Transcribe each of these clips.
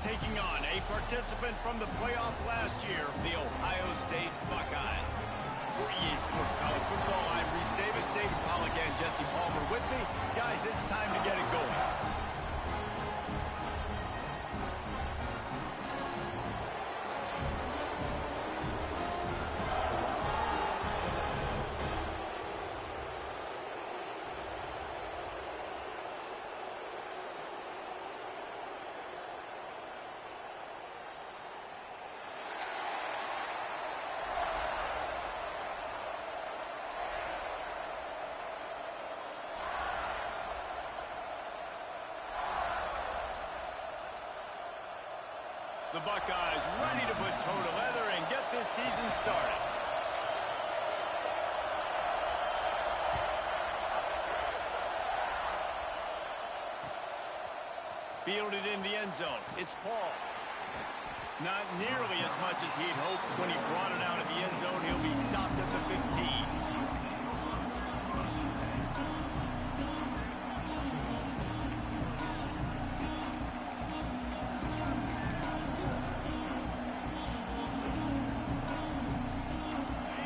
taking on a participant from the playoff last year, the Ohio State Buckeyes. For EA Sports College Football, I'm Reese Davis, David Pollack, and Jesse Palmer with me. Guys, it's time to get it going. The Buckeyes ready to put toe to leather and get this season started. Fielded in the end zone. It's Paul. Not nearly as much as he'd hoped when he brought it out of the end zone. He'll be stopped at the 15.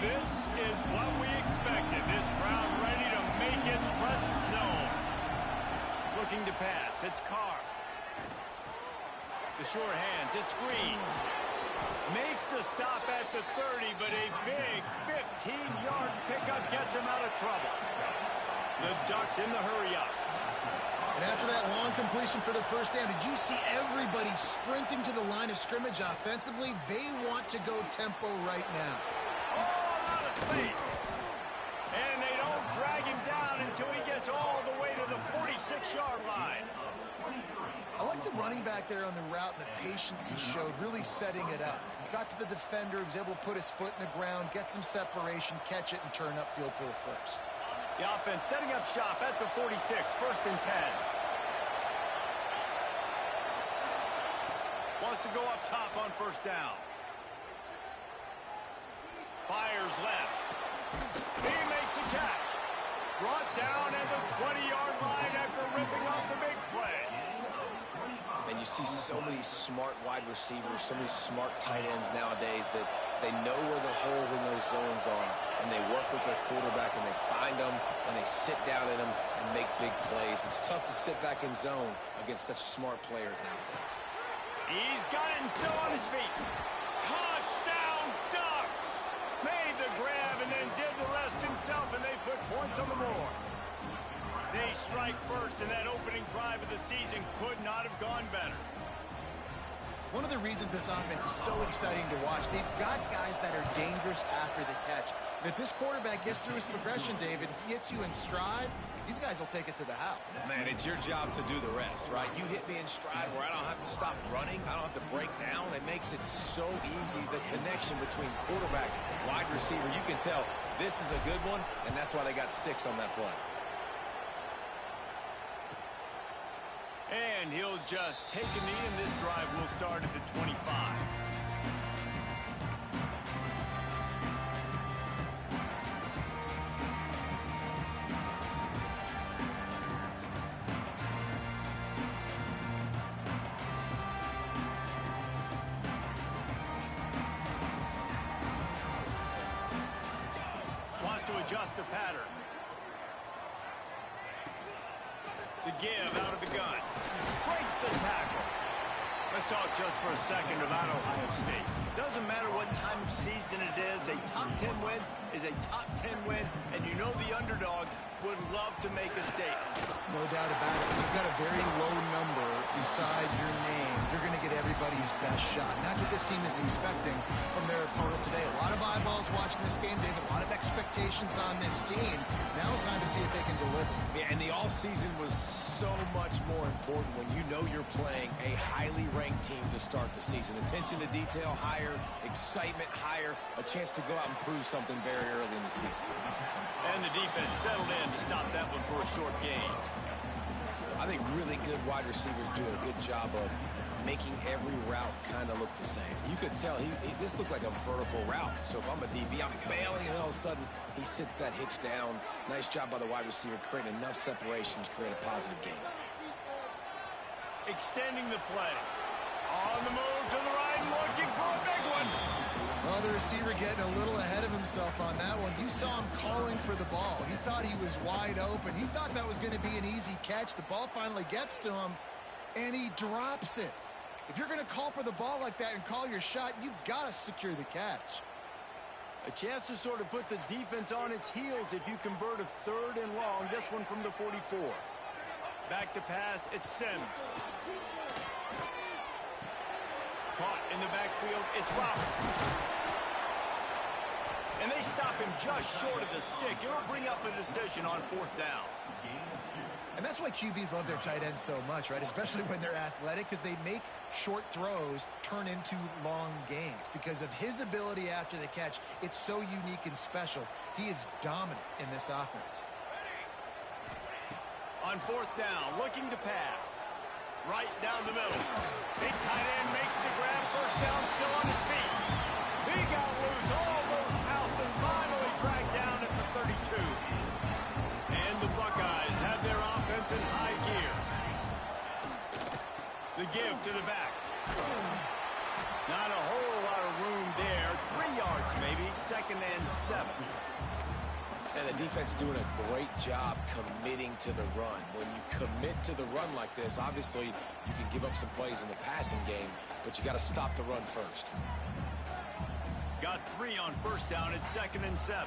This is what we expected. This crowd ready to make its presence known. Looking to pass. It's Carr. The short hands. It's Green. Makes the stop at the 30, but a big 15-yard pickup gets him out of trouble. The Ducks in the hurry-up. And after that long completion for the first down, did you see everybody sprinting to the line of scrimmage offensively? They want to go tempo right now. Space. And they don't drag him down until he gets all the way to the 46-yard line. I like the running back there on the route and the patience he showed, really setting it up. He got to the defender, he was able to put his foot in the ground, get some separation, catch it, and turn upfield for the first. The offense setting up shop at the 46, 1st and 10. Wants to go up top on 1st down. Fires left. He makes a catch. Brought down at the 20-yard line after ripping off the big play. And you see so many smart wide receivers, so many smart tight ends nowadays that they know where the holes in those zones are, and they work with their quarterback, and they find them, and they sit down in them and make big plays. It's tough to sit back in zone against such smart players nowadays. He's got it and still on his feet. Touchdown, Ducks! Made the grab and then did the rest himself, and they put points on the board. They strike first, and that opening drive of the season could not have gone better. One of the reasons this offense is so exciting to watch, they've got guys that are dangerous after the catch. And if this quarterback gets through his progression, David, he hits you in stride, these guys will take it to the house. Man, it's your job to do the rest, right? You hit me in stride where I don't have to stop running. I don't have to break down. It makes it so easy. The connection between quarterback and wide receiver, you can tell this is a good one, and that's why they got 6 on that play. And he'll just take a knee, and this drive will start at the 25. Wants to adjust the pattern. The give out of the gun. Breaks the tackle. Let's talk just for a second about Ohio State. Doesn't matter what time of season it is, a top 10 win is a top 10 win, and you know the underdogs would love to make a statement. No doubt about it. You've got a very low number beside your name. You're going to get everybody's best shot. And that's what this team is expecting from their opponent today. A lot of eyeballs watching this game, David. A lot of expectations on this team. Now it's time to see if they can deliver. Yeah, and the offseason was so much more important when you know you're playing a highly ranked team to start the season. Attention to detail higher, excitement higher, a chance to go out and prove something very early in the season. And the defense settled in to stop that one for a short gain. I think really good wide receivers do a good job of making every route kind of look the same. You could tell this looked like a vertical route. So if I'm a DB, I'm bailing, and all of a sudden he sits that hitch down. Nice job by the wide receiver, creating enough separation to create a positive gain. Extending the play. receiver getting a little ahead of himself on that one. You saw him calling for the ball. He thought he was wide open. He thought that was going to be an easy catch. The ball finally gets to him, and he drops it. If you're going to call for the ball like that and call your shot, you've got to secure the catch. A chance to sort of put the defense on its heels if you convert a 3rd and long. This one from the 44. Back to pass, it's Sims. Caught in the backfield, it's Roberts. And they stop him just short of the stick. It'll bring up a decision on 4th down. And that's why QBs love their tight ends so much, right? Especially when they're athletic, because they make short throws turn into long gains. Because of his ability after the catch, it's so unique and special. He is dominant in this offense. On 4th down, looking to pass. Right down the middle. Big tight end makes the grab. 1st down, still on his feet. He got loose, almost housed, and finally dragged down at the 32. And the Buckeyes have their offense in high gear. The give to the back. Not a whole lot of room there. 3 yards maybe, 2nd and 7. And the defense doing a great job committing to the run. When you commit to the run like this, obviously you can give up some plays in the passing game, but you got to stop the run first. Got 3 on 1st down at 2nd and 7.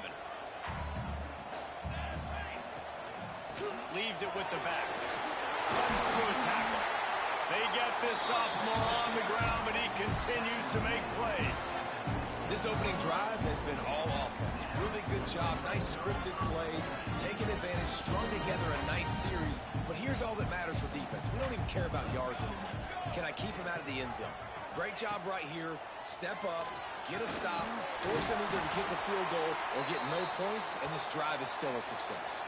Leaves it with the back. Runs through a tackle. They get this sophomore on the ground, but he continues to make plays. This opening drive has been all offense. Really good job. Nice scripted plays. Taking advantage. Strung together a nice series. But here's all that matters for defense. We don't even care about yards anymore. Can I keep him out of the end zone? Great job right here. Step up. Get a stop. Force him either to kick a field goal or get no points. And this drive is still a success.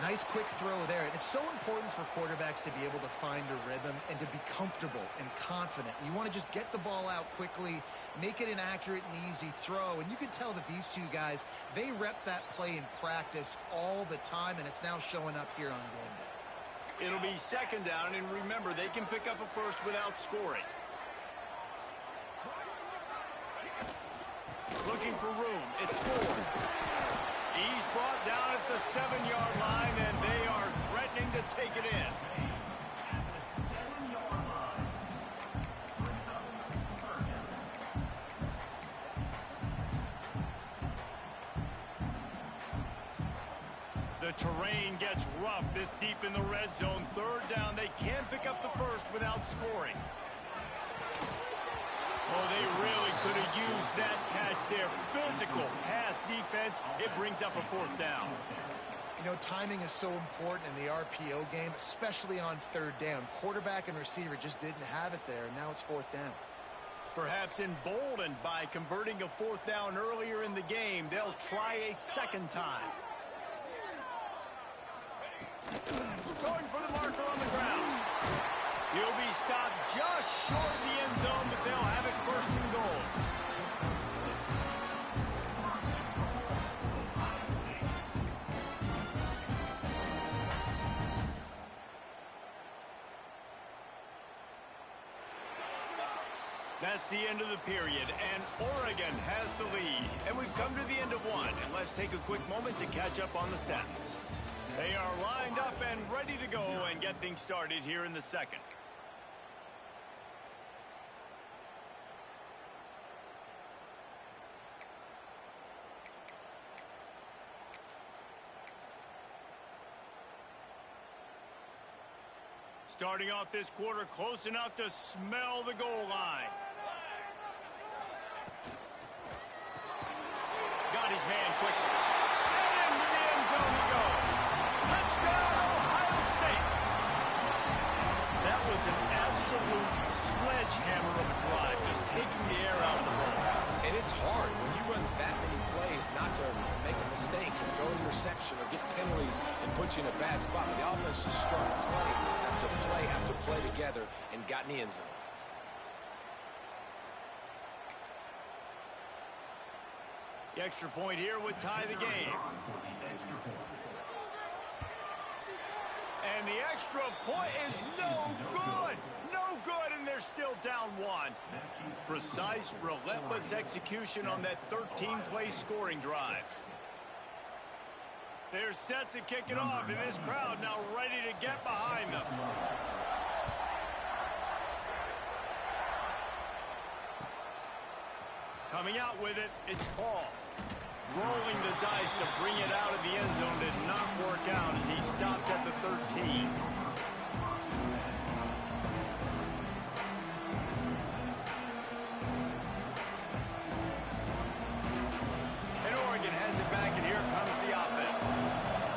Nice quick throw there. And it's so important for quarterbacks to be able to find a rhythm and to be comfortable and confident. You want to just get the ball out quickly, make it an accurate and easy throw. And you can tell that these two guys, they rep that play in practice all the time, and it's now showing up here on game day. It'll be 2nd down, and remember, they can pick up a first without scoring. Looking for room. It's Ford. He's brought down at the 7-yard line, and they are threatening to take it in. The terrain gets rough this deep in the red zone. 3rd down, they can't pick up the first without scoring. Oh, they really could have used that catch there. Physical pass defense. It brings up a 4th down. You know, timing is so important in the RPO game, especially on 3rd down. Quarterback and receiver just didn't have it there, and now it's 4th down. Perhaps emboldened by converting a 4th down earlier in the game, they'll try a 2nd time. Going for the marker on the ground. He'll be stopped just short of the end zone, but they'll have it 1st and goal. That's the end of the period, and Oregon has the lead. And we've come to the end of one, and let's take a quick moment to catch up on the stats. They are lined up and ready to go and get things started here in the 2nd. Starting off this quarter close enough to smell the goal line. Got his man quickly. And into the end zone he goes. Touchdown, Ohio State. That was an absolute sledgehammer of a drive, just taking the air out of the ball. And it's hard when you run that many plays not to make a mistake and throw an interception or get penalties and put you in a bad spot. But the offense just strung play after play after play together and got in the end zone. The extra point here would tie the game. And the extra point is no good. No good, and they're They're still down one. Precise, relentless execution on that 13-play scoring drive. They're set to kick it off, and this crowd now ready to get behind them. Coming out with it, it's Paul. Rolling the dice to bring it out of the end zone did not work out as he stopped at the 13. And Oregon has it back, and here comes the offense.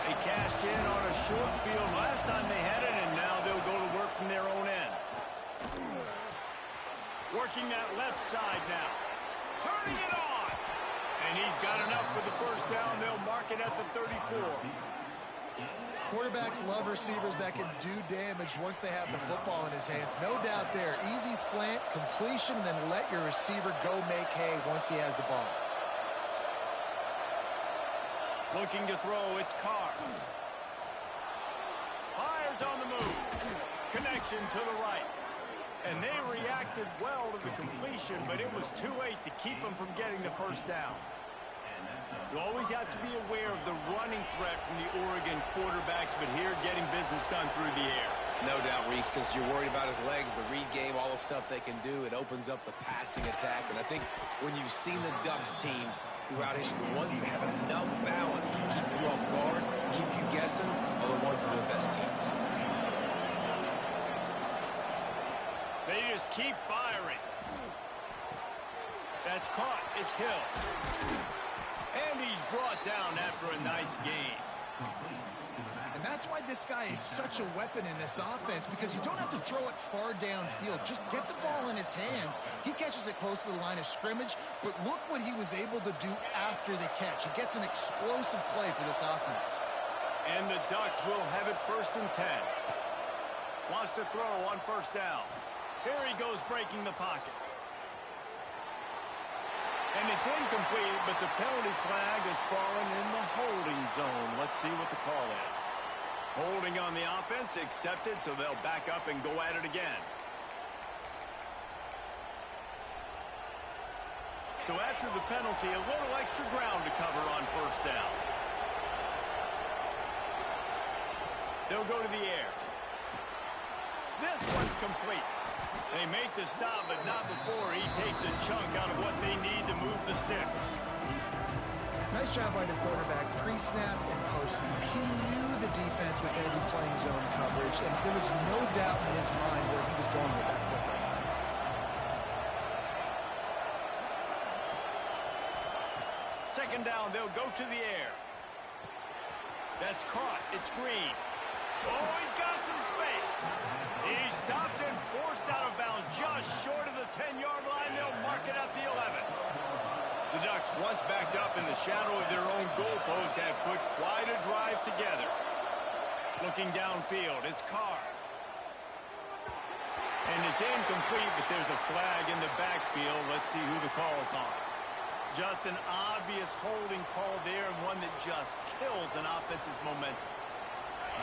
They cashed in on a short field last time they had it, and now they'll go to work from their own end. Working that left side now. Turning it on. And he's got enough for the first down. They'll mark it at the 34. Quarterbacks love receivers that can do damage once they have the football in his hands. No doubt there. Easy slant, completion, then let your receiver go make hay once he has the ball. Looking to throw, it's Carr. Fires on the move. Connection to the right. And they reacted well to the completion, but it was too late to keep them from getting the first down. You always have to be aware of the running threat from the Oregon quarterbacks, but here getting business done through the air. No doubt, Reese, because you're worried about his legs, the read game, all the stuff they can do. It opens up the passing attack. And I think when you've seen the Ducks teams throughout history, the ones that have enough balance to keep you off guard, keep you guessing, are the ones that are the best teams. They just keep firing. That's caught. It's Hill. And he's brought down after a nice game. And that's why this guy is such a weapon in this offense, because you don't have to throw it far downfield. Just get the ball in his hands. He catches it close to the line of scrimmage, but look what he was able to do after the catch. He gets an explosive play for this offense. And the Ducks will have it 1st and 10. Wants to throw on first down. Here he goes breaking the pocket. And it's incomplete, but the penalty flag has fallen in the holding zone. Let's see what the call is. Holding on the offense, accepted, so they'll back up and go at it again. So after the penalty, a little extra ground to cover on first down. They'll go to the air. This one's complete. They make the stop, but not before he takes a chunk out of what they need to move the sticks. Nice job by the quarterback, pre-snap and post-snap. He knew the defense was going to be playing zone coverage, and there was no doubt in his mind where he was going with that football. Second down, they'll go to the air. That's caught. It's Green. Oh, he's got some space. He's stopped and forced out of bounds just short of the 10-yard line. They'll mark it at the 11. The Ducks, once backed up in the shadow of their own goalpost, have put quite a drive together. Looking downfield, it's Carr. And it's incomplete, but there's a flag in the backfield. Let's see who the call's on. Just an obvious holding call there, and one that just kills an offense's momentum.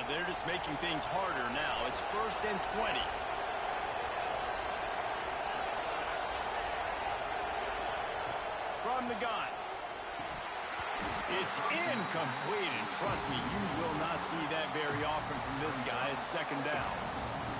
They're just making things harder now. It's 1st and 20. From the gun. It's incomplete, and trust me, you will not see that very often from this guy. It's 2nd down.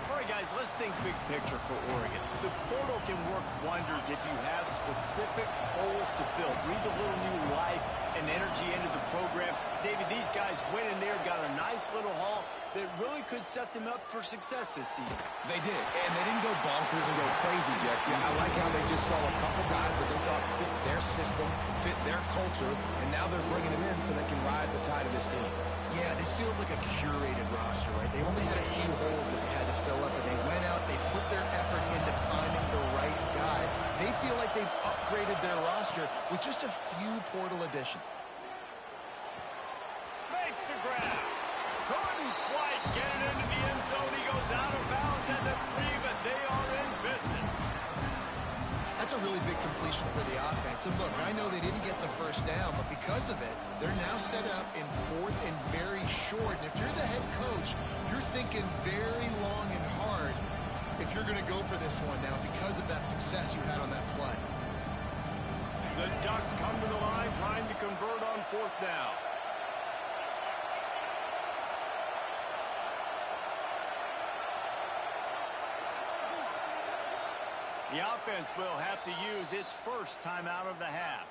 All right, guys, let's think big picture for Oregon. The portal can work wonders if you have specific holes to fill. Breathe a little new life and energy into the program. David, these guys went in there, got a nice little haul that really could set them up for success this season. They did, and they didn't go bonkers and go crazy, Jesse. I like how they just saw a couple guys that they thought fit their system, fit their culture, and now they're bringing them in so they can rise the tide of this team. Yeah, this feels like a curated roster, right? They only had a few holes that they had to fill up, and they went out, they put their effort into finding the right guy. They feel like they've upgraded their roster with just a few portal additions. Makes the grab. Couldn't quite get it into the end zone. He goes out of bounds at the 3, but they are in business. That's a really big completion for the offense. And look, I know they didn't get the first down, but because of it, they're now set up in 4th and very short. And if you're the head coach, you're thinking very long and hard. If if you're going to go for this one now because of that success you had on that play. The Ducks come to the line trying to convert on fourth down. The offense will have to use its first timeout of the half.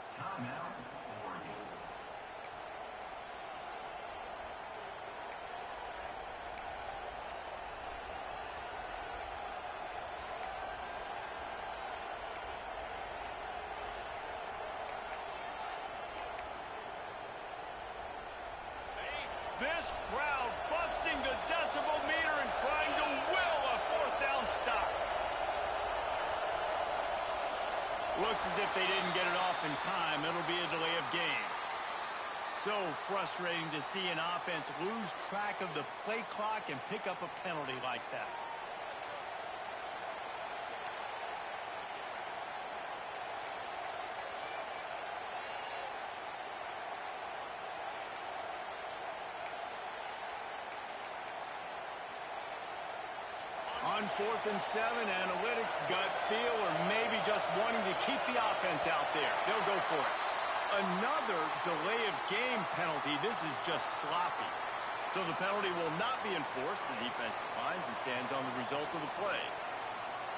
This crowd busting the decibel meter and trying to will a fourth down stop. Looks as if they didn't get it off in time. It'll be a delay of game. So frustrating to see an offense lose track of the play clock and pick up a penalty like that. On 4th and 7, analytics, gut feel, or maybe just wanting to keep the offense out there. They'll go for it. Another delay of game penalty. This is just sloppy. So the penalty will not be enforced. The defense declines and stands on the result of the play.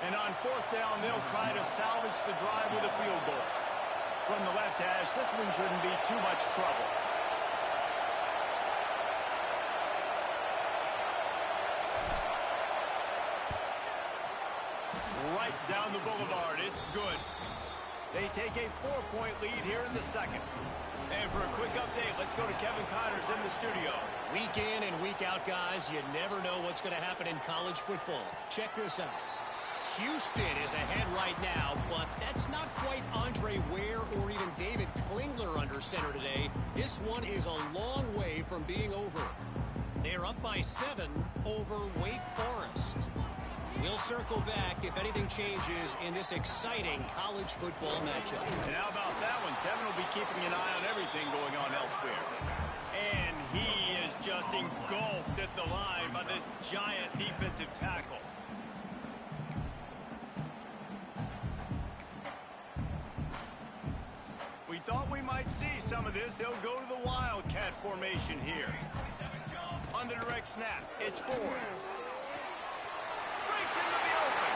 And on 4th down, they'll try to salvage the drive with a field goal. From the left hash, this one shouldn't be too much trouble. Right down the boulevard. It's good. They take a 4-point lead here in the second. And for a quick update, let's go to Kevin Connors in the studio. Week in and week out, guys, you never know what's going to happen in college football. Check this out. Houston is ahead right now, but that's not quite Andre Ware or even David Klingler under center today. This one is a long way from being over. They're up by 7 over Wake Forest. We'll circle back if anything changes in this exciting college football matchup. And how about that one? Kevin will be keeping an eye on everything going on elsewhere. And he is just engulfed at the line by this giant defensive tackle. We thought we might see some of this. They'll go to the Wildcat formation here. On the direct snap, it's Ford. Breaks into the open.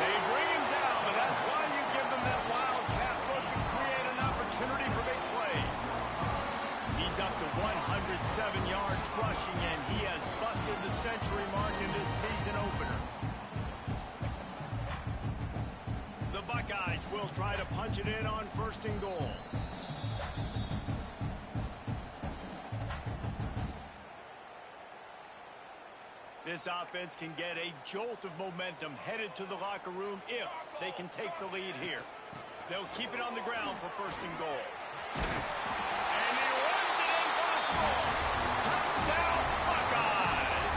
They bring him down, but that's why you give them that Wildcat look to create an opportunity for big plays. He's up to 107 yards rushing, and he has busted the century mark in this season opener. The Buckeyes will try to punch it in on 1st and goal. This offense can get a jolt of momentum headed to the locker room if they can take the lead here. They'll keep it on the ground for 1st and goal. And he runs it in for the score. Touchdown, Buckeyes!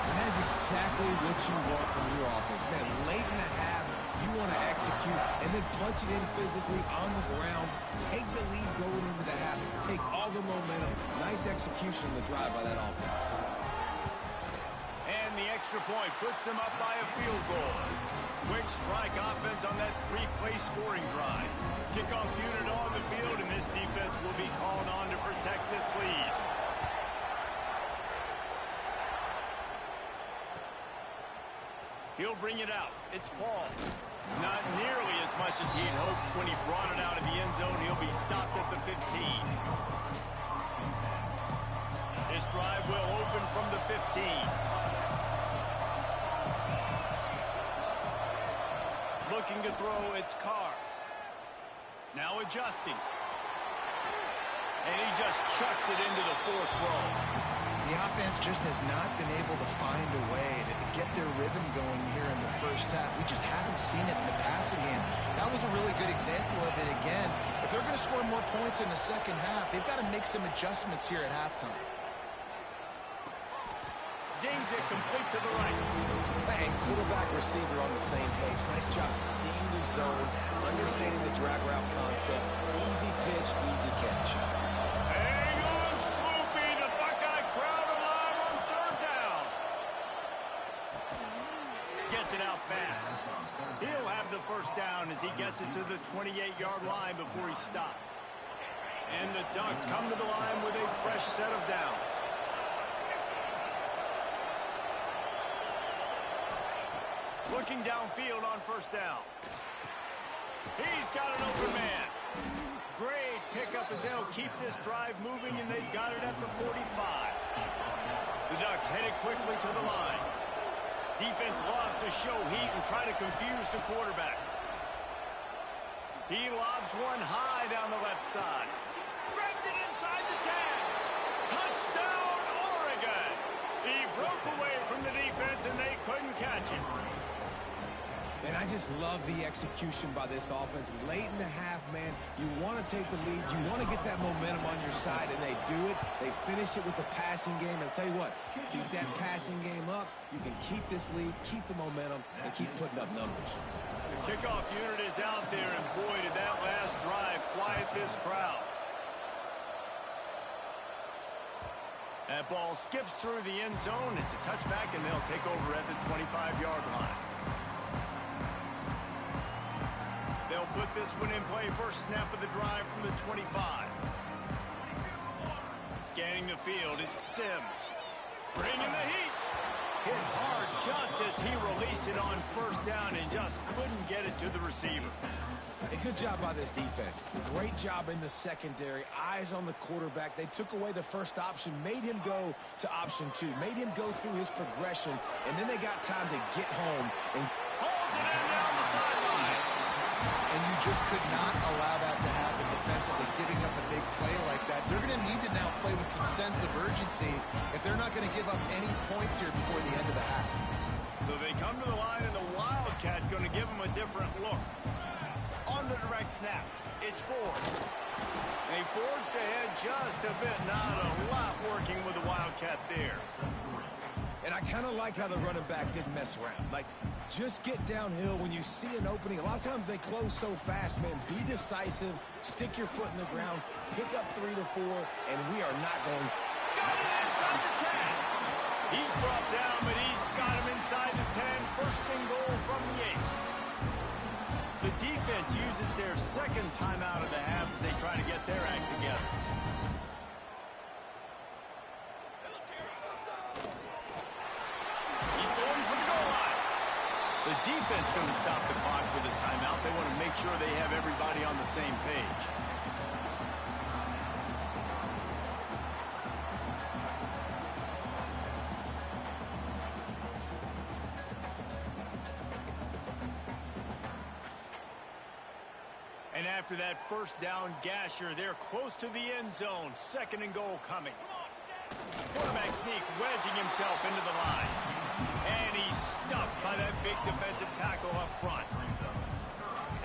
And that is exactly what you want from your offense. Man, late in the half, you want to execute and then punch it in physically on the ground. Take the lead going into the half. Take all the momentum. Nice execution on the drive by that offense. And the extra point puts them up by a field goal. Quick strike offense on that 3-play scoring drive. Kickoff unit on the field, and this defense will be called on to protect this lead. He'll bring it out. It's Paul. Not nearly as much as he'd hoped when he brought it out of the end zone. He'll be stopped at the 15. This drive will open from the 15. Looking to throw, it's Carr. Now adjusting. And he just chucks it into the 4th row. The offense just has not been able to find a way to get their rhythm going here in the first half. We just haven't seen it in the passing game. That was a really good example of it again. If they're going to score more points in the second half, they've got to make some adjustments here at halftime. Zings it complete to the right. And quarterback receiver on the same page. Nice job seeing the zone, understanding the drag route concept. Easy pitch, easy catch. Hang on, Sloopy. The Gets it out fast. He'll have the first down as he gets it to the 28-yard line before he stopped. And the Ducks come to the line with a fresh set of downs. Looking downfield on first down. He's got an open man. Great pickup as they'll keep this drive moving, and they've got it at the 45. The Ducks headed quickly to the line. Defense loves to show heat and try to confuse the quarterback. He lobs one high down the left side. Grabs it inside the 10. Touchdown, Oregon! He broke away from the defense, and they couldn't catch him. And I just love the execution by this offense. Late in the half, man, you want to take the lead. You want to get that momentum on your side, and they do it. They finish it with the passing game. And I'll tell you what, keep that passing game up. You can keep this lead, keep the momentum, and keep putting up numbers. The kickoff unit is out there, and boy, did that last drive quiet this crowd. That ball skips through the end zone. It's a touchback, and they'll take over at the 25-yard line. They'll put this one in play. First snap of the drive from the 25. Scanning the field, it's Sims. Bringing the heat. Hit hard just as he released it on first down and just couldn't get it to the receiver. A good job by this defense. Great job in the secondary. Eyes on the quarterback. They took away the first option, made him go to option 2, made him go through his progression, and then they got time to get home and hauls it in down the sideline. And you just could not allow that to happen defensively, giving up a big play like that. They're going to need to now play with some sense of urgency if they're not going to give up any points here before the end of the half. So they come to the line, and the Wildcat going to give them a different look. On the direct snap, it's Ford. They forged ahead just a bit. Not a lot working with the Wildcat there. And I kind of like how the running back didn't mess around. Like, just get downhill when you see an opening. A lot of times they close so fast, man. Be decisive, stick your foot in the ground, pick up 3 to 4, and we are not going. Got it inside the 10. He's brought down, but he's got him inside the 10. First and goal from the 8. The defense uses their second timeout of the half as they try to get their act together. He's going for the goal line. The defense going to stop the clock with a timeout. They want to make sure they have everybody on the same page. And after that first down gasher, they're close to the end zone. Second and goal coming. Quarterback sneak, wedging himself into the line. And he's stuffed by that big defensive tackle up front.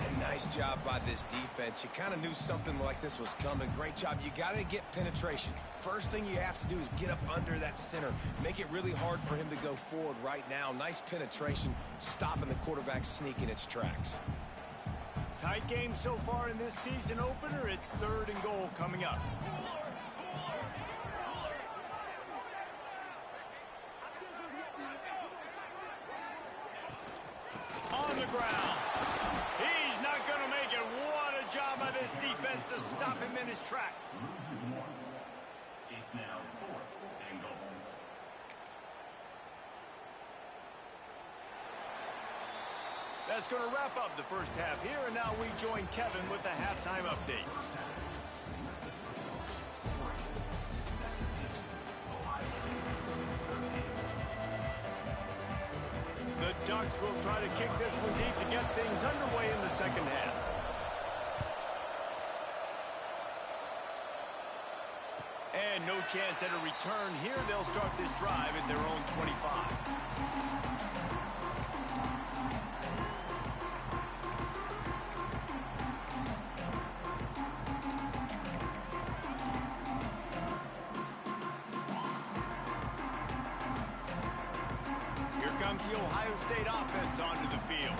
And nice job by this defense. You kind of knew something like this was coming. Great job. You got to get penetration. First thing you have to do is get up under that center. Make it really hard for him to go forward right now. Nice penetration, stopping the quarterback sneak in its tracks. Tight game so far in this season opener. It's third and goal coming up. On the ground. He's not going to make it. What a job by this defense to stop him in his tracks. It's now fourth and goal. That's going to wrap up the first half here, and now we join Kevin with the halftime update. The Ducks will try to kick this one deep to get things underway in the second half. And no chance at a return here. They'll start this drive at their own 25. The Ohio State offense onto the field.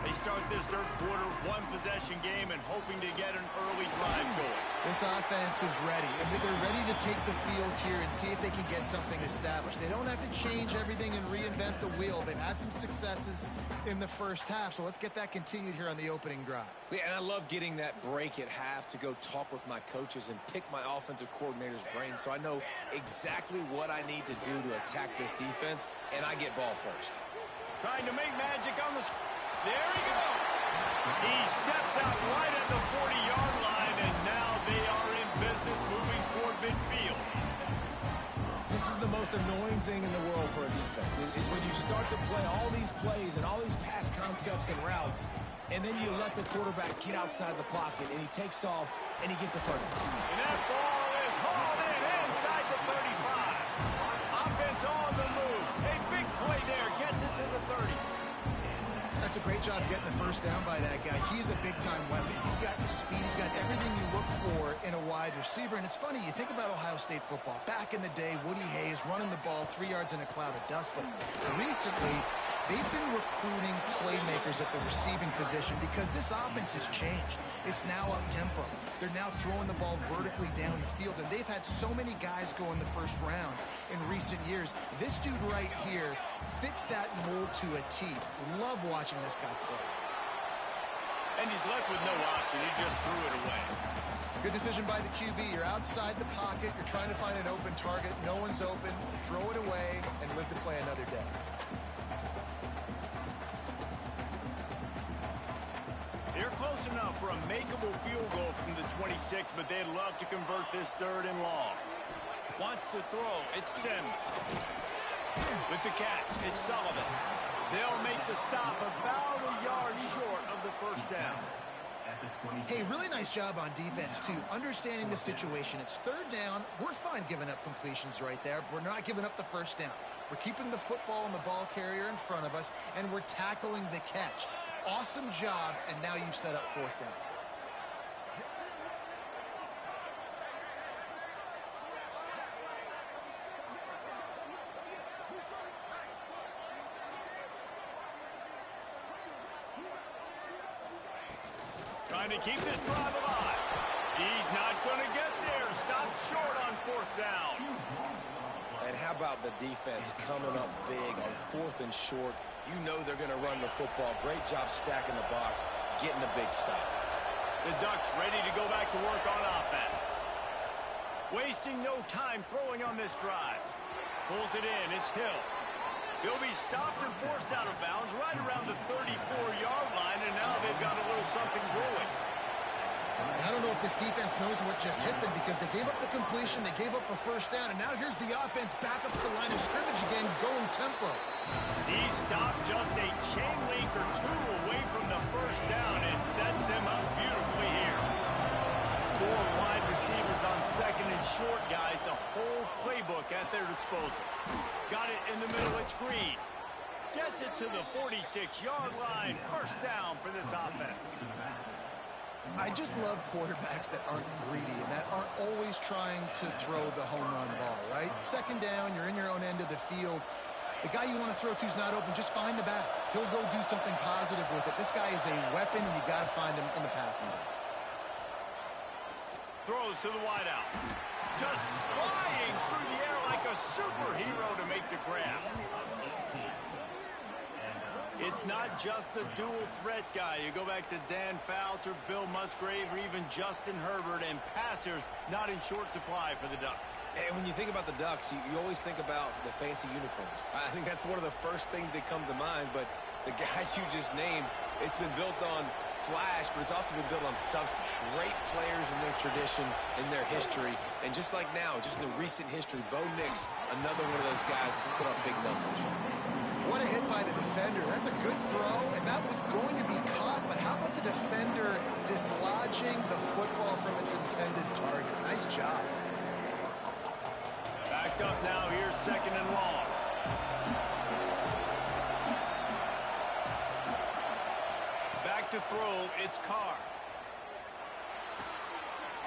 They start this third quarter one-possession game and hoping to get an early drive going. This offense is ready, and they're ready to take the field here and see if they can get something established. They don't have to change everything and reinvent the wheel. They've had some successes in the first half, so let's get that continued here on the opening drive. Yeah, and I love getting that break at half to go talk with my coaches and pick my offensive coordinator's brain so I know exactly what I need to do to attack this defense, and I get ball first. Trying to make magic on the... There he goes! He steps out right at the 40-yard line, and now they are in business moving toward midfield. This is the most annoying thing in the world for a defense, is when you start to play all these plays and all these pass concepts and routes, and then you let the quarterback get outside the pocket, and he takes off, and he gets a first. And that ball is hauled in inside the 35. Offense on the move. A big play there. Gets it to the 30. That's a great job getting the first down by that guy. He's a big-time weapon. He's got the speed. He's got everything you look for in a wide receiver. And it's funny, you think about Ohio State football. Back in the day, Woody Hayes running the ball 3 yards in a cloud of dust. But recently, they've been recruiting playmakers at the receiving position because this offense has changed. It's now up-tempo. They're now throwing the ball vertically down the field, and they've had so many guys go in the first round in recent years. This dude right here fits that mold to a T. Love watching this guy play. And he's left with no option. He just threw it away. Good decision by the QB. You're outside the pocket. You're trying to find an open target. No one's open. Throw it away and live to play another day. They're close enough for a makeable field goal from the 26, but they'd love to convert this 3rd and long. Wants to throw. It's Sims. With the catch, it's Sullivan. They'll make the stop about a yard short of the first down. Hey, really nice job on defense, too. Understanding the situation. It's 3rd down. We're fine giving up completions right there. We're not giving up the first down. We're keeping the football and the ball carrier in front of us, and we're tackling the catch. Awesome job, and now you've set up 4th down. Trying to keep this drive alive. He's not going to get there. Stopped short on 4th down. And how about the defense coming up big on 4th and short? You know they're going to run the football. Great job stacking the box, getting a big stop. The Ducks ready to go back to work on offense. Wasting no time throwing on this drive. Pulls it in. It's Hill. He'll be stopped and forced out of bounds right around the 34-yard line, and now they've got a little something brewing. I don't know if this defense knows what just hit them because they gave up the completion, they gave up a first down, and now here's the offense back up to the line of scrimmage again, going tempo. He stopped just a chain link or 2 away from the first down and sets them up beautifully here. 4 wide receivers on 2nd and short, guys. A whole playbook at their disposal. Got it in the middle. It's Green. Gets it to the 46-yard line. First down for this offense. I just love quarterbacks that aren't greedy and that aren't always trying to throw the home run ball, right? 2nd down, you're in your own end of the field. The guy you want to throw to is not open. Just find the back. He'll go do something positive with it. This guy is a weapon, and you got to find him in the passing game. Throws to the wideout. Just flying through the air like a superhero to make the grab. It's not just the dual threat guy. You go back to Dan Fouts or Bill Musgrave or even Justin Herbert, and passers not in short supply for the Ducks. And when you think about the Ducks, you always think about the fancy uniforms. I think that's one of the first things that come to mind, but the guys you just named, it's been built on flash, but it's also been built on substance. Great players in their tradition, in their history, and just like now, just in the recent history, Bo Nix, another one of those guys that's put up big numbers. What a hit by the defender. That's a good throw, and that was going to be caught, but how about the defender dislodging the football from its intended target? Nice job. Backed up now. Here's 2nd and long. Back to throw. It's Carr.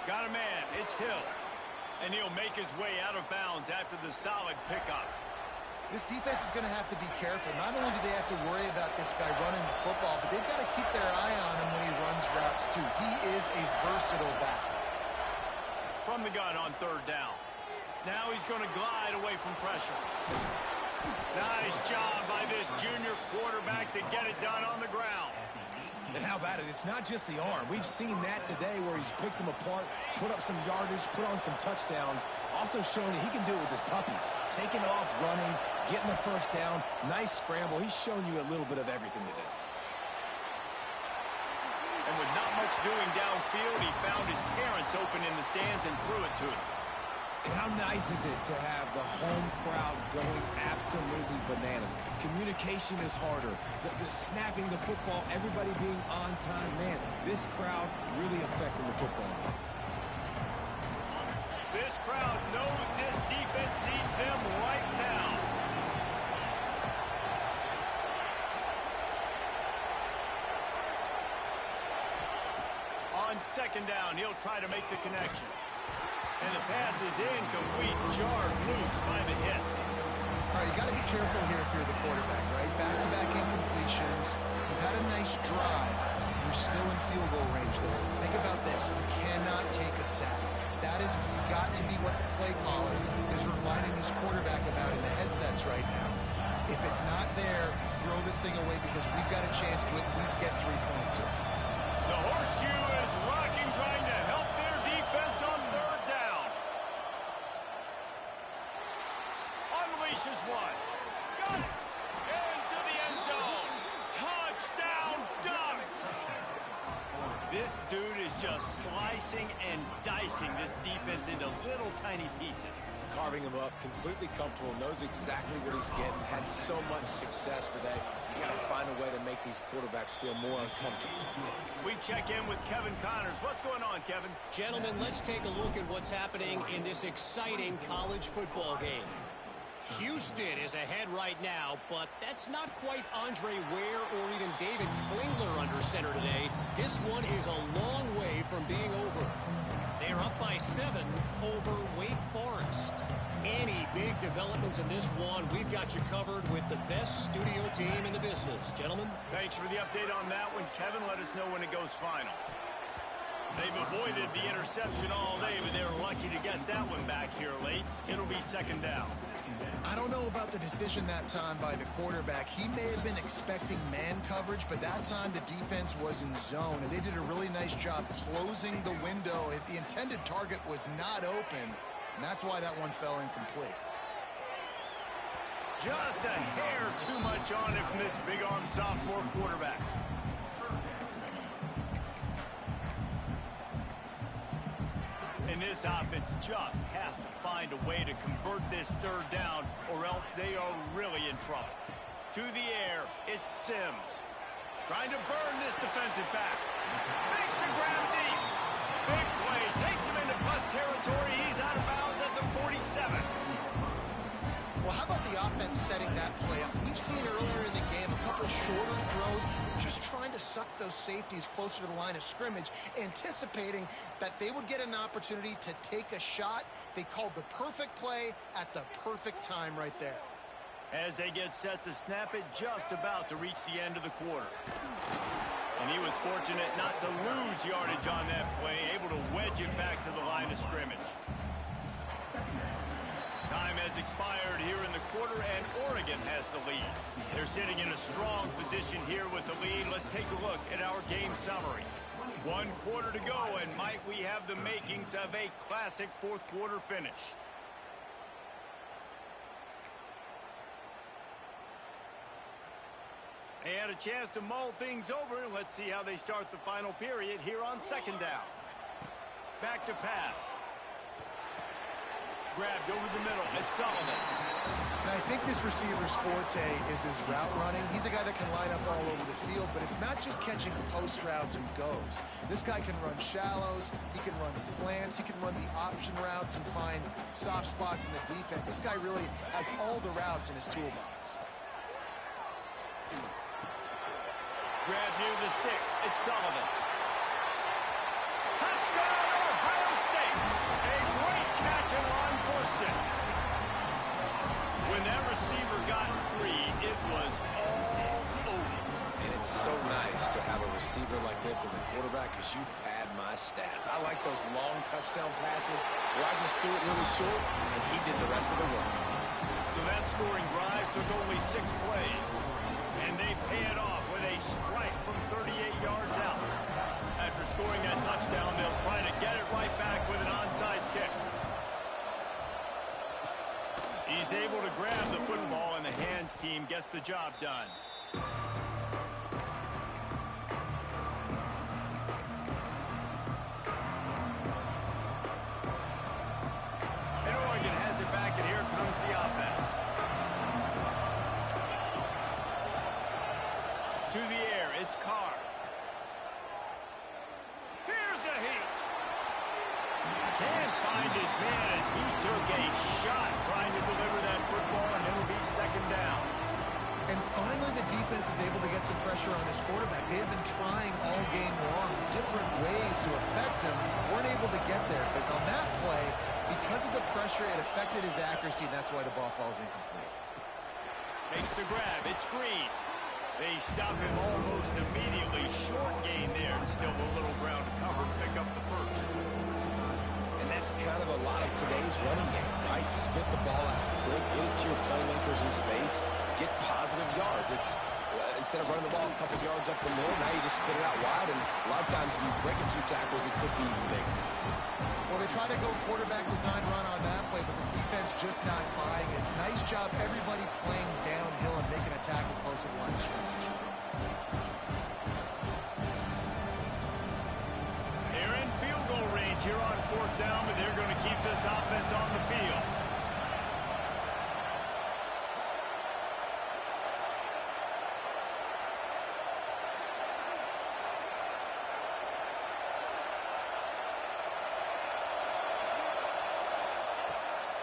Got a man. It's Hill. And he'll make his way out of bounds after the solid pickup. This defense is going to have to be careful. Not only do they have to worry about this guy running the football, but they've got to keep their eye on him when he runs routes, too. He is a versatile back. from the gun on third down. Now he's going to glide away from pressure. Nice job by this junior quarterback to get it done on the ground. And how about it? It's not just the arm. We've seen that today where he's picked them apart, put up some yardage, put on some touchdowns. Also showing that he can do it with his puppies. Taking off, running, getting the first down. Nice scramble. He's shown you a little bit of everything today. And with not much doing downfield, he found his parents open in the stands and threw it to him. And how nice is it to have the home crowd going absolutely bananas? Communication is harder. The snapping the football, everybody being on time. Man, this crowd really affecting the football game. This crowd knows this defense needs them right now. On second down, he'll try to make the connection. And the pass is incomplete, jarred loose by the hit. All right, you got to be careful here if you're the quarterback, right? Back-to-back incompletions. You've had a nice drive. You're still in field goal range, though. Think about this. You cannot take a sack. That has got to be what the play caller is reminding his quarterback about in the headsets right now. If it's not there, throw this thing away because we've got a chance to at least get 3 points here. The horseshoe is rocking, trying to help their defense on third down. Unleashes one. Got it. Into the end zone. Touchdown, Ducks. This dude is just slicing and dicing this defense into little tiny pieces. Carving him up, completely comfortable, knows exactly what he's getting, had so much success today. You got to find a way to make these quarterbacks feel more uncomfortable. We check in with Kevin Connors. What's going on, Kevin? Gentlemen, let's take a look at what's happening in this exciting college football game. Houston is ahead right now, but that's not quite Andre Ware or even David Klingler under center today. This one is a long way from being over. They're up by 7 over Wake Forest. Any big developments in this one, we've got you covered with the best studio team in the business. Gentlemen? Thanks for the update on that one, Kevin. Let us know when it goes final. They've avoided the interception all day, but they were lucky to get that one back here late. It'll be second down. I don't know about the decision that time by the quarterback. He may have been expecting man coverage, but that time the defense was in zone, and they did a really nice job closing the window. The intended target was not open, and that's why that one fell incomplete. Just a hair too much on it from this big-arm sophomore quarterback. And this offense just has to find a way to convert this third down, or else they are really in trouble. To the air, it's Sims. Trying to burn this defensive back. Makes the grab deep. Big play. Takes him into plus territory. He's out of bounds at the 47. Well, how about the offense setting that play up? We've seen earlier in the game a couple of shorter throws, just trying to suck those safeties closer to the line of scrimmage, anticipating that they would get an opportunity to take a shot. They called the perfect play at the perfect time right there. As they get set to snap it, just about to reach the end of the quarter. And he was fortunate not to lose yardage on that play, able to wedge it back to the line of scrimmage. Time has expired here in the quarter, and Oregon has the lead. They're sitting in a strong position here with the lead. Let's take a look at our game summary. 1 quarter to go, and might we have the makings of a classic fourth quarter finish. And a chance to mull things over. Let's see how they start the final period here on second down. Back to pass. Grabbed over the middle. It's Sullivan. And I think this receiver's forte is his route running. He's a guy that can line up all over the field, but it's not just catching post routes and goes. This guy can run shallows. He can run slants. He can run the option routes and find soft spots in the defense. This guy really has all the routes in his toolbox. Grab near the sticks. It's Sullivan. Touchdown, Ohio State. A great catch and run for 6. When that receiver got 3, it was all over. And it's so nice to have a receiver like this as a quarterback because you pad my stats. I like those long touchdown passes where I just threw it really short, and he did the rest of the work. So that scoring drive took only 6 plays, and they pay it off with a strike from 38 yards out. After scoring that touchdown, they'll try to get it right back with an onside kick. He's able to grab the football, and the hands team gets the job done. And Oregon has it back, and here comes the offense. To the air, it's Carr. Here's a heat. Can't find his man as he took a shot trying to deliver that football, and it'll be second down. And finally, the defense is able to get some pressure on this quarterback. They have been trying all game long, different ways to affect him. Weren't able to get there, but on that play, because of the pressure, it affected his accuracy, and that's why the ball falls incomplete. Makes the grab. It's Green. They stop him almost immediately. Short gain there, and still a little ground to cover to pick up the first. And that's kind of a lot of today's running game, right? Spit the ball out quick, get it to your playmakers in space, get positive yards. It's instead of running the ball a couple yards up the middle, now you just spit it out wide, and a lot of times if you break a few tackles, it could be even bigger. Well, they try to go quarterback design run on that play, but the defense just not buying it. Nice job, everybody playing downhill and making a tackle close to the line of scrimmage. They're in field goal range here on 4th down, but they're going to keep this offense on the field.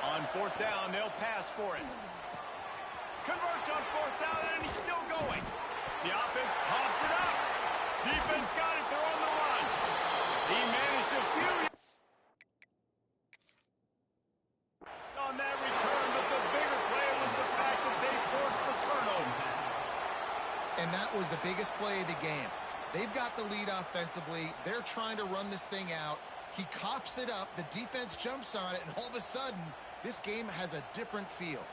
On 4th down, they'll pass for it. Converts on 4th down, and he's still going. The offense coughs it up. Defense got it. They're on the run. He managed to few on that return, but the bigger play was the fact that they forced the turnover. And that was the biggest play of the game. They've got the lead offensively. They're trying to run this thing out. He coughs it up. The defense jumps on it, and all of a sudden, this game has a different feel.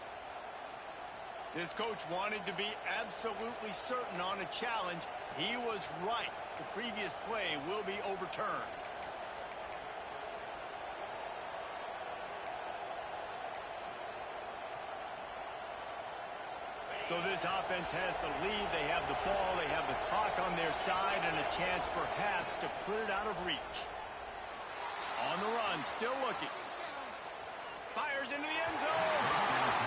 This coach wanted to be absolutely certain on a challenge. He was right. The previous play will be overturned. So this offense has the lead. They have the ball. They have the clock on their side and a chance perhaps to put it out of reach. On the run, still looking. Fires into the end zone.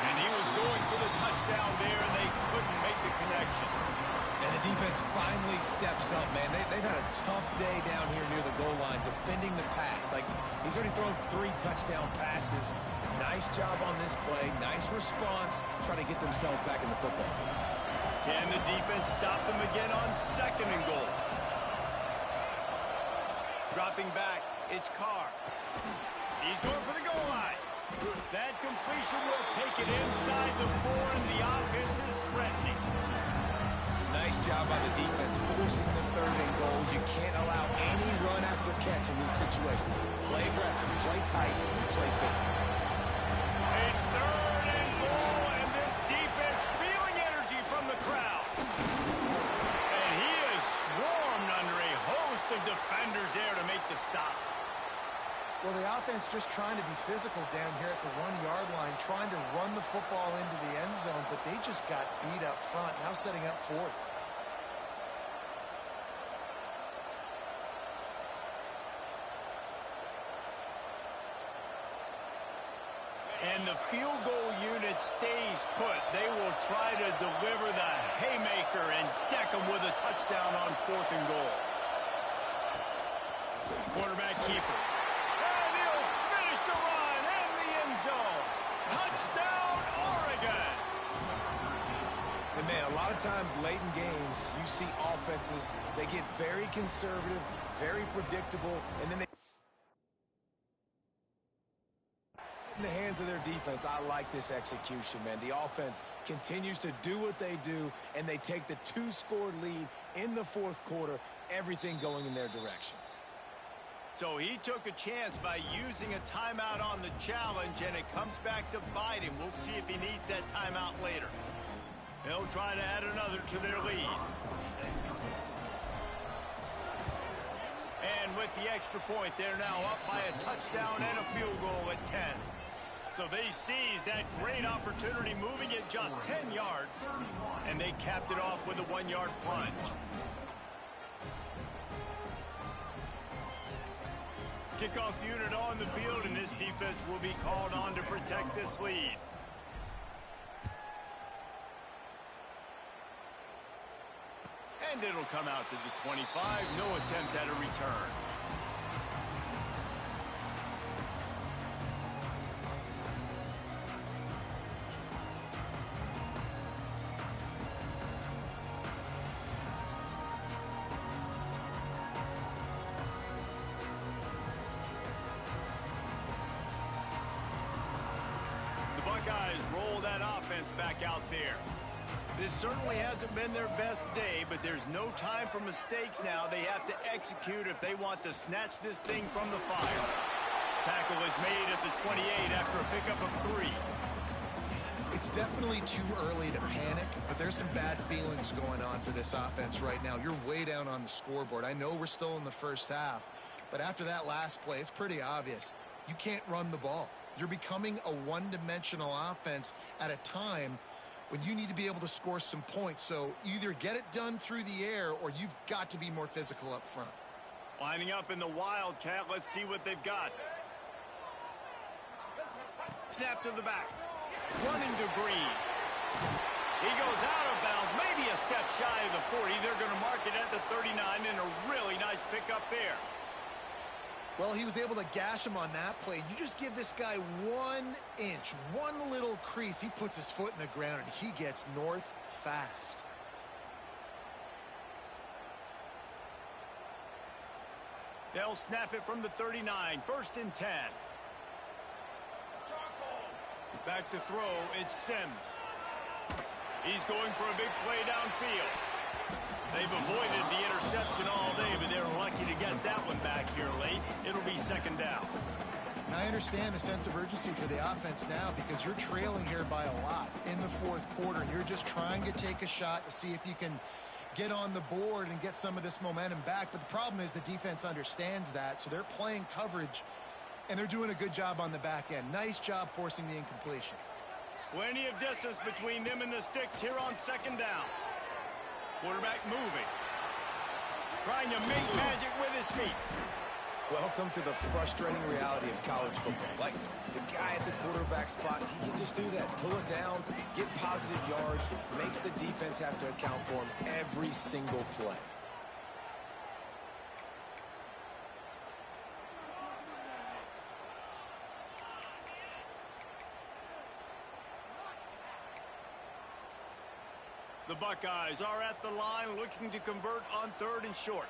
And he was going for the touchdown there, and they couldn't make the connection. And the defense finally steps up, man. They've had a tough day down here near the goal line defending the pass. Like, he's already thrown 3 touchdown passes. Nice job on this play. Nice response. Trying to get themselves back in the football game. Can the defense stop them again on 2nd and goal? Dropping back, it's Carr. He's going for the goal line. That completion will take it inside the 4, and the offense is threatening. Nice job by the defense forcing the 3rd and goal. You can't allow any run after catch in these situations. Play aggressive, play tight, and play physical. A 3rd and goal, and this defense feeling energy from the crowd. And he is swarmed under a host of defenders there to make the stop. Well, the offense just trying to be physical down here at the 1-yard line, trying to run the football into the end zone, but they just got beat up front, now setting up 4th. And the field goal unit stays put. They will try to deliver the haymaker and deck them with a touchdown on 4th and goal. Quarterback keeper. The run and the end zone. Touchdown, Oregon. And man, a lot of times late in games, you see offenses, they get very conservative, very predictable, and then they in the hands of their defense. I like this execution, man. The offense continues to do what they do, and they take the 2-score lead in the 4th quarter, everything going in their direction. So he took a chance by using a timeout on the challenge, and it comes back to bite him. We'll see if he needs that timeout later. They'll try to add another to their lead. And with the extra point, they're now up by a touchdown and a field goal at 10. So they seized that great opportunity, moving it just 10 yards, and they capped it off with a 1-yard plunge. Kickoff unit on the field, and this defense will be called on to protect this lead. And it'll come out to the 25. No attempt at a return. The Buckeyes roll that offense back out there. This certainly hasn't been their best day, but there's no time for mistakes now. They have to execute if they want to snatch this thing from the fire. Tackle is made at the 28 after a pickup of 3. It's definitely too early to panic, but there's some bad feelings going on for this offense right now. You're way down on the scoreboard. I know we're still in the first half, but after that last play, it's pretty obvious. You can't run the ball. You're becoming a one-dimensional offense at a time when you need to be able to score some points. So either get it done through the air or you've got to be more physical up front. Lining up in the Wildcat. Let's see what they've got. Snap to the back. Running to Green. He goes out of bounds, maybe a step shy of the 40. They're going to mark it at the 39, and a really nice pickup there. Well, he was able to gash him on that play. You just give this guy 1 inch, one little crease. He puts his foot in the ground, and he gets north fast. They'll snap it from the 39. 1st and 10. Back to throw, it's Sims. He's going for a big play downfield. They've avoided the interception all day, but they're lucky to get that one back here late. It'll be 2nd down. And I understand the sense of urgency for the offense now because you're trailing here by a lot in the 4th quarter, and you're just trying to take a shot to see if you can get on the board and get some of this momentum back. But the problem is the defense understands that, so they're playing coverage, and they're doing a good job on the back end. Nice job forcing the incompletion. Plenty of distance between them and the sticks here on 2nd down. Quarterback moving. Trying to make magic with his feet. Welcome to the frustrating reality of college football. Like, the guy at the quarterback spot, he can just do that. Pull it down, get positive yards, makes the defense have to account for him every single play. The Buckeyes are at the line looking to convert on 3rd and short.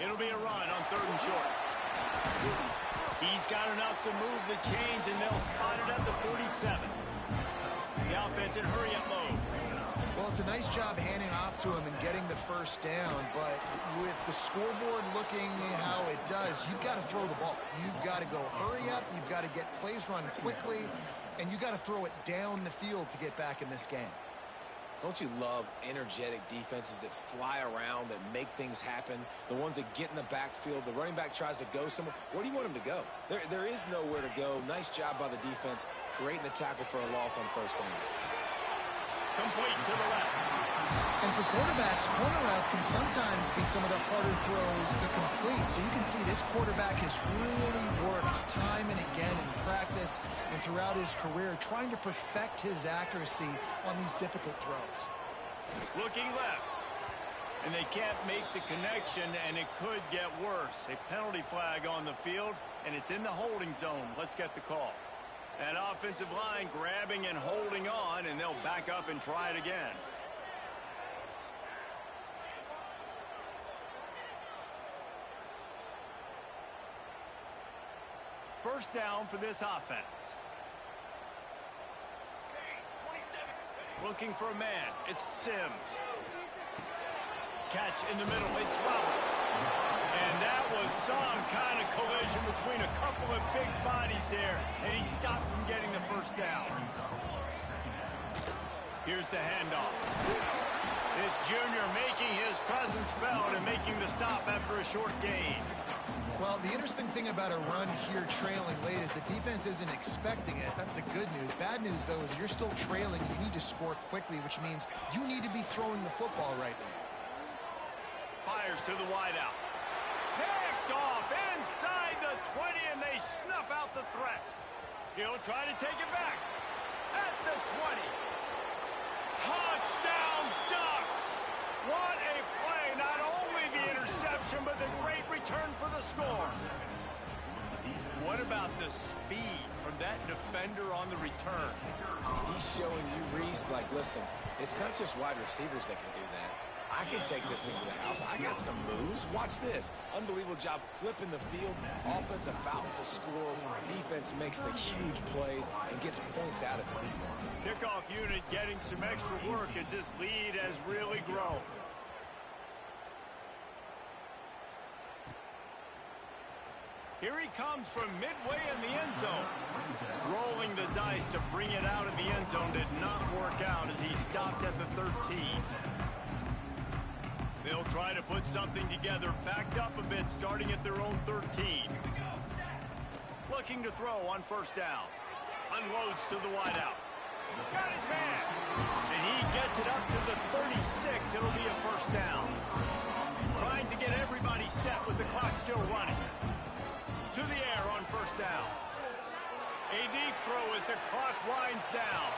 It'll be a run on 3rd and short. He's got enough to move the chains, and they'll spot it at the 47. The offense in hurry-up mode. Well, it's a nice job handing off to him and getting the 1st down, but with the scoreboard looking how it does, you've got to throw the ball. You've got to go hurry up. You've got to get plays run quickly. And you got to throw it down the field to get back in this game. Don't you love energetic defenses that fly around, that make things happen? The ones that get in the backfield, the running back tries to go somewhere. Where do you want him to go? There is nowhere to go. Nice job by the defense, creating the tackle for a loss on 1st down. Complete to the left. And for quarterbacks, corner routes can sometimes be some of the harder throws to complete. So you can see this quarterback has really worked time and again in practice and throughout his career, trying to perfect his accuracy on these difficult throws. Looking left. And they can't make the connection, and it could get worse. A penalty flag on the field, and it's in the holding zone. Let's get the call. That offensive line grabbing and holding on, and they'll back up and try it again. First down for this offense. Looking for a man. It's Sims. Catch in the middle. It's Roberts. And That was some kind of collision between a couple of big bodies there, and he stopped from getting the first down. Here's the handoff. This junior making his presence felt and making the stop after a short gain. Well, the interesting thing about a run here trailing late is the defense isn't expecting it. That's the good news. Bad news, though, is you're still trailing. You need to score quickly, which means you need to be throwing the football right now. Fires to the wideout. Picked off inside the 20, and they snuff out the threat. He'll try to take it back. At the 20. Touchdown, Ducks! What a play. Not only the interception, but the great return for the score. What about the speed from that defender on the return? He's showing you, Reese, like, listen, it's not just wide receivers that can do that. I can take this thing to the house. I got some moves. Watch this. Unbelievable job flipping the field. Offense about to score. Defense makes the huge plays and gets points out of it. Kickoff unit getting some extra work as this lead has really grown. Here he comes from midway in the end zone. Rolling the dice to bring it out of the end zone did not work out as he stopped at the 13. They'll try to put something together, backed up a bit, starting at their own 13. Looking to throw on first down. Unloads to the wideout. Got his man. And he gets it up to the 36. It'll be a first down. Trying to get everybody set with the clock still running. To the air on first down. A deep throw as the clock winds down.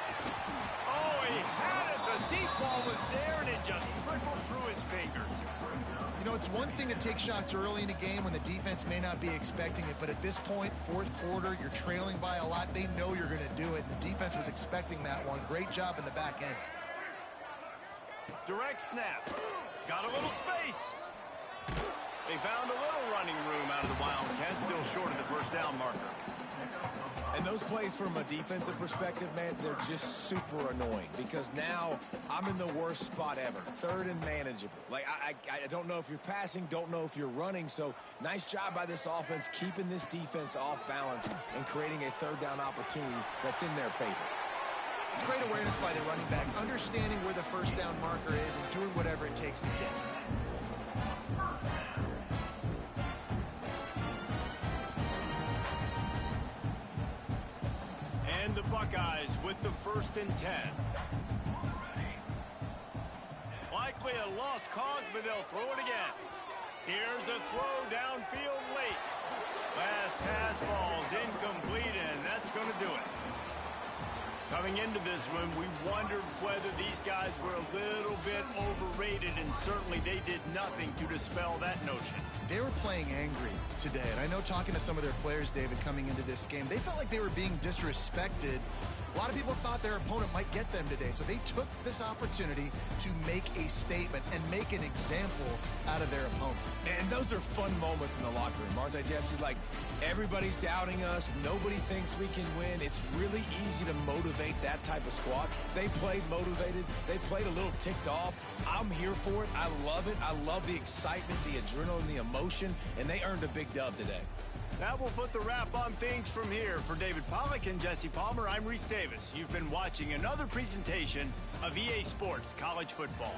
Oh, he had it. The deep ball was there, and it just trickled through his fingers. You know, it's one thing to take shots early in a game when the defense may not be expecting it, but at this point, fourth quarter, you're trailing by a lot. They know you're going to do it. The defense was expecting that one. Great job in the back end. Direct snap. Got a little space. They found a little running room out of the Wildcats, still short of the first down marker. And those plays from a defensive perspective, man, they're just super annoying because now I'm in the worst spot ever, third and manageable. Like, I don't know if you're passing, don't know if you're running, so nice job by this offense keeping this defense off balance and creating a third down opportunity that's in their favor. It's great awareness by the running back, understanding where the first down marker is and doing whatever it takes to get it. And the Buckeyes with the 1st and 10. Likely a lost cause, but they'll throw it again. Here's a throw downfield late. Last pass falls incomplete, and that's going to do it. Coming into this one, we wondered whether these guys were a little bit overrated, and certainly they did nothing to dispel that notion. They were playing angry today, and I know talking to some of their players, David, coming into this game, they felt like they were being disrespected. A lot of people thought their opponent might get them today, so they took this opportunity to make a statement and make an example out of their opponent. And those are fun moments in the locker room, aren't they, Jesse? Like, everybody's doubting us. Nobody thinks we can win. It's really easy to motivate that type of squad. They played motivated. They played a little ticked off. I'm here for it. I love it. I love the excitement, the adrenaline, the emotion, and they earned a big dub today. That will put the wrap on things from here. For David Pollack and Jesse Palmer, I'm Reese Davis. You've been watching another presentation of EA Sports College Football.